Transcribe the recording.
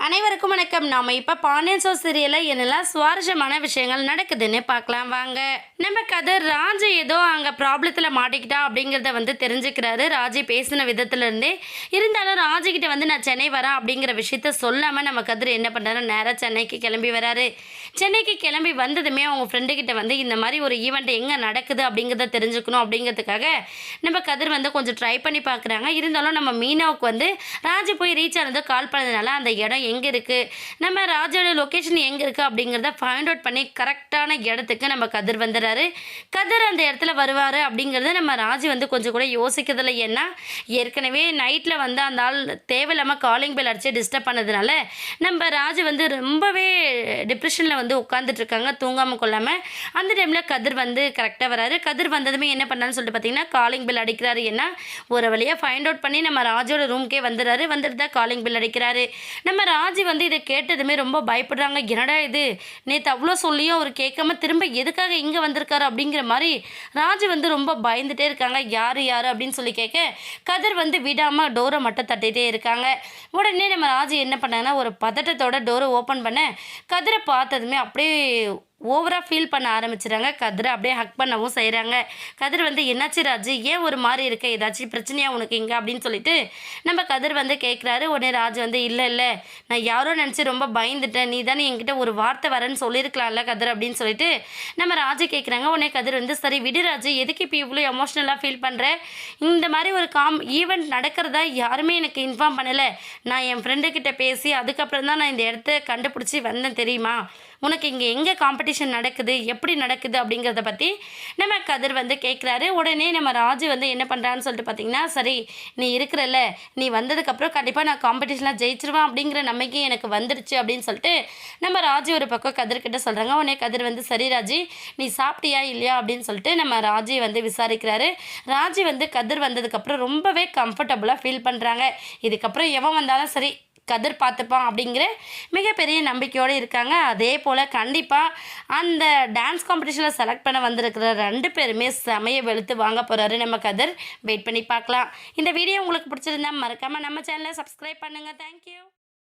அனைவருக்கும் வணக்கம். நாம இப்ப பாண்டியன் ஸ்டோர்ஸ் சீரியல்ல என்னெல்லாம் சுவாரஸ்யமான விஷயங்கள் நடக்குதுன்னு பார்க்கலாம் வாங்க. நம்ம கதிர் ராஜி ஏதோ அங்க ப்ராப்ளத்துல மாட்டிக்கிட்டா அப்படிங்கிறத தெரிஞ்சுக்கிறாரு. ராஜி பேசின விதத்துல இருந்தே. இருந்தாலும் ராஜி கிட்ட நான் சென்னை வரேன் அப்படிங்கிற விஷயத்த சொல்லாம நம்ம கதிர் என்ன பண்றாரு, நேரா சென்னைக்கு கிளம்பி வராரு. சென்னைக்கு கிளம்பி வந்ததுமே அவங்க ஃப்ரெண்டு கிட்ட இந்த மாதிரி ஒரு ஈவெண்ட் எங்க நடக்குது அப்படிங்கிறத தெரிஞ்சுக்கணும் அப்படிங்கிறதுக்காக நம்ம கதிர் கொஞ்சம் ட்ரை பண்ணி பார்க்குறாங்க. இருந்தாலும் நம்ம மீனாவுக்கு ராஜி போய் ரீச் ஆனது கால் பண்ணதுனால அந்த இடம் எங்கே இருக்குது, நம்ம ராஜோட லொக்கேஷன் எங்கே இருக்குது அப்படிங்கிறத ஃபைண்ட் அவுட் பண்ணி கரெக்டான இடத்துக்கு நம்ம கதிர் வந்துடுறாரு. கதிர் அந்த இடத்துல வருவார் அப்படிங்கிறத நம்ம ராஜி கொஞ்சம் கூட யோசிக்கிறதில்ல. ஏன்னா ஏற்கனவே நைட்டில் அந்த ஆள் தேவையில்லாமல் காலிங் பெல் அடித்து டிஸ்டர்ப் பண்ணதுனால நம்ம ராஜி ரொம்பவே டிப்ரெஷனில் உட்காந்துட்ருக்காங்க, தூங்காமல் கொள்ளாமல். அந்த டைமில் கதிர் கரெக்டாக வராரு. கதிர் வந்ததுமே என்ன பண்ணான்னு சொல்லிட்டு பார்த்தீங்கன்னா காலிங் பெல் அடிக்கிறாரு. ஏன்னா ஒரு வழியாக ஃபைண்ட் அவுட் பண்ணி நம்ம ராஜோட ரூம்க்கே வந்துடுறாரு. வந்துட்டு தான் காலிங் பெல் அடிக்கிறாரு. நம்ம ராஜி இதை கேட்டதுமே ரொம்ப பயப்படுறாங்க. என்னடா இது, நேற்று அவ்வளோ சொல்லியும் அவர் கேட்காம திரும்ப எதுக்காக இங்கே வந்திருக்காரு அப்படிங்கிற மாதிரி ராஜி ரொம்ப பயந்துட்டே இருக்காங்க. யார் யார் அப்படின்னு சொல்லி கேட்க கதிர் விடாமல் டோரை மட்டும் தட்டிகிட்டே இருக்காங்க. உடனே நம்ம ராஜி என்ன பண்ணாங்கன்னா ஒரு பதட்டத்தோட டோரை ஓப்பன் பண்ண கதிரை பார்த்ததுமே அப்படியே ஓவராக ஃபீல் பண்ண ஆரம்பிச்சிடுறாங்க. கதிரை அப்படியே ஹக் பண்ணவும் செய்கிறாங்க. கதிர் என்னாச்சு ராஜு, ஏன் ஒரு மாதிரி இருக்க, ஏதாச்சும் பிரச்சனையாக உனக்கு இங்கே அப்படின்னு சொல்லிட்டு நம்ம கதிர் கேட்குறாரு. உடனே ராஜு இல்லை நான் யாரோ நினச்சி ரொம்ப பயந்துட்டேன், நீ தானே என்கிட்ட ஒரு வார்த்தை வரேன்னு சொல்லியிருக்கலாம்ல கதிர் அப்படின்னு சொல்லிட்டு நம்ம ராஜு கேட்குறாங்க. உடனே கதிர் சரி விடு ராஜு, எதுக்கு இப்போ இவ்வளோ எமோஷ்னலாக ஃபீல் பண்ணுறேன், இந்த மாதிரி ஒரு ஈவெண்ட் நடக்கிறதா யாருமே எனக்கு இன்ஃபார்ம் பண்ணலை, நான் என் ஃப்ரெண்டுக்கிட்ட பேசி அதுக்கப்புறம் தான் நான் இந்த இடத்த கண்டுபிடிச்சி வந்தேன் தெரியுமா, உனக்கு இங்கே எங்கே காம்படிஷன் நடக்குது, எப்படி நடக்குது அப்படிங்கிறத பற்றி நம்ம கதிர் கேட்குறாரு. உடனே நம்ம ராஜு என்ன பண்ணுறான்னு சொல்லிட்டு பார்த்தீங்கன்னா சரி நீ இருக்கிறல்ல, நீ வந்ததுக்கப்புறம் கண்டிப்பாக நான் காம்படிஷனில் ஜெயிச்சிருவேன் அப்படிங்கிற நம்பிக்கை எனக்கு வந்துடுச்சு அப்படின்னு சொல்லிட்டு நம்ம ராஜு ஒரு பக்கம் கதிர்கிட்ட சொல்கிறாங்க. உடனே கதிர் சரி ராஜி நீ சாப்பிட்டியா இல்லையா அப்படின்னு சொல்லிட்டு நம்ம ராஜி விசாரிக்கிறாரு. ராஜி கதிர் வந்ததுக்கப்புறம் ரொம்பவே கம்ஃபர்டபுளாக ஃபீல் பண்ணுறாங்க. இதுக்கப்புறம் எவன் வந்தாலும் சரி கதிர் பார்த்துப்பான் அப்படிங்கிற மிகப்பெரிய நம்பிக்கையோடு இருக்காங்க. அதே போல் கண்டிப்பாக அந்த டான்ஸ் காம்படிஷனில் செலக்ட் பண்ண வந்திருக்கிற 2 பேருமே செமையை வெளுத்து வாங்க போகிறாரு நம்ம கதிர். வெயிட் பண்ணி பார்க்கலாம். இந்த வீடியோ உங்களுக்கு பிடிச்சிருந்தா மறக்காமல் நம்ம சேனலை சப்ஸ்கிரைப் பண்ணுங்கள். தேங்க்யூ.